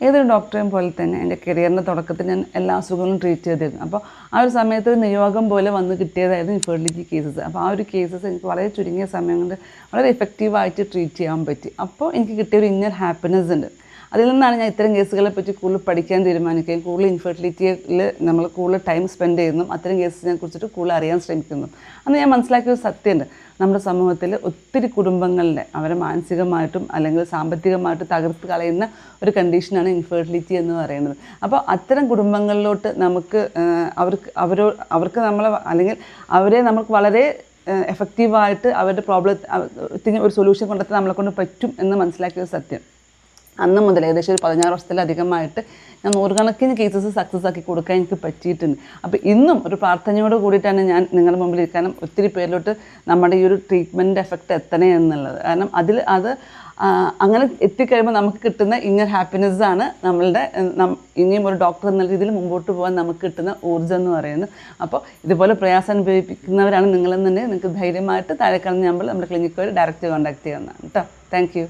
ഏതൊരു ഡോക്ടറെയും പോലെ തന്നെ എൻ്റെ കരിയറിൻ്റെ തുടക്കത്തിൽ ഞാൻ എല്ലാ അസുഖങ്ങളും ട്രീറ്റ് ചെയ്തിരുന്നു. അപ്പോൾ ആ ഒരു സമയത്ത് ഒരു നിയോഗം പോലെ വന്ന് കിട്ടിയതായിരുന്നു ഇൻഫെർട്ടിലിറ്റി കേസസ്. അപ്പോൾ ആ ഒരു കേസസ് എനിക്ക് വളരെ ചുരുങ്ങിയ സമയം കൊണ്ട് വളരെ എഫക്റ്റീവായിട്ട് ട്രീറ്റ് ചെയ്യാൻ പറ്റി. അപ്പോൾ എനിക്ക് കിട്ടിയൊരു ഇന്നർ ഹാപ്പിനെസ് ഉണ്ട്. അതിൽ നിന്നാണ് ഞാൻ ഇത്തരം കേസുകളെ പറ്റി കൂടുതൽ പഠിക്കാൻ തീരുമാനിക്കുകയും കൂടുതൽ ഇൻഫെർട്ടിലിറ്റിയിൽ നമ്മൾ കൂടുതൽ ടൈം സ്പെൻഡ് ചെയ്യുന്നു, അത്തരം കേസിനെ കുറിച്ചിട്ട് കൂടുതൽ അറിയാൻ ശ്രമിക്കുന്നു. അന്ന് ഞാൻ മനസ്സിലാക്കിയ ഒരു സത്യമുണ്ട്, നമ്മുടെ സമൂഹത്തിൽ ഒത്തിരി കുടുംബങ്ങളുടെ അവരെ മാനസികമായിട്ടും അല്ലെങ്കിൽ സാമ്പത്തികമായിട്ടും തകർത്ത് കളയുന്ന ഒരു കണ്ടീഷനാണ് ഇൻഫെർട്ടിലിറ്റി എന്ന് പറയുന്നത്. അപ്പോൾ അത്തരം കുടുംബങ്ങളിലോട്ട് നമുക്ക് അവർക്ക് നമ്മളെ അല്ലെങ്കിൽ അവരെ നമുക്ക് വളരെ എഫക്റ്റീവായിട്ട് അവരുടെ പ്രോബ്ലത്തിന് ഒരു സൊല്യൂഷൻ കൊണ്ടെത്താൻ നമ്മളെ കൊണ്ട് പറ്റും എന്ന് മനസ്സിലാക്കിയ ഒരു സത്യം. അന്ന് മുതൽ ഏകദേശം ഒരു 16 വർഷത്തിലധികമായിട്ട് ഞാൻ നൂറുകണക്കിന് കേസസ് സക്സസ് ആക്കി കൊടുക്കാൻ എനിക്ക് പറ്റിയിട്ടുണ്ട്. അപ്പോൾ ഇന്നും ഒരു പ്രാർത്ഥനയോട് കൂടിയിട്ടാണ് ഞാൻ നിങ്ങളുടെ മുമ്പിൽ ഇരിക്കാനും ഒത്തിരി പേരിലോട്ട് നമ്മുടെ ഈ ഒരു ട്രീറ്റ്മെൻറ്റ് എഫക്റ്റ് എത്തണേ എന്നുള്ളത്. കാരണം അത് അങ്ങനെ എത്തിക്കഴിയുമ്പോൾ നമുക്ക് കിട്ടുന്ന ഇന്നർ ഹാപ്പിനെസ്സാണ് നമ്മളുടെ ഇനിയും ഒരു ഡോക്ടർ എന്ന രീതിയിൽ മുമ്പോട്ട് പോകാൻ നമുക്ക് കിട്ടുന്ന ഊർജ്ജം എന്ന് പറയുന്നത്. അപ്പോൾ ഇതുപോലെ പ്രയാസം അനുഭവിക്കുന്നവരാണ് നിങ്ങളെന്നുണ്ടെങ്കിൽ നിങ്ങൾക്ക് ധൈര്യമായിട്ട് താഴെ കാണുന്ന നമ്പറിൽ നമ്മുടെ ക്ലിനിക്ക് വഴി ഡയറക്റ്റ് കോൺടാക്ട് ചെയ്യാവുന്നതാണ് കേട്ടോ. Thank you.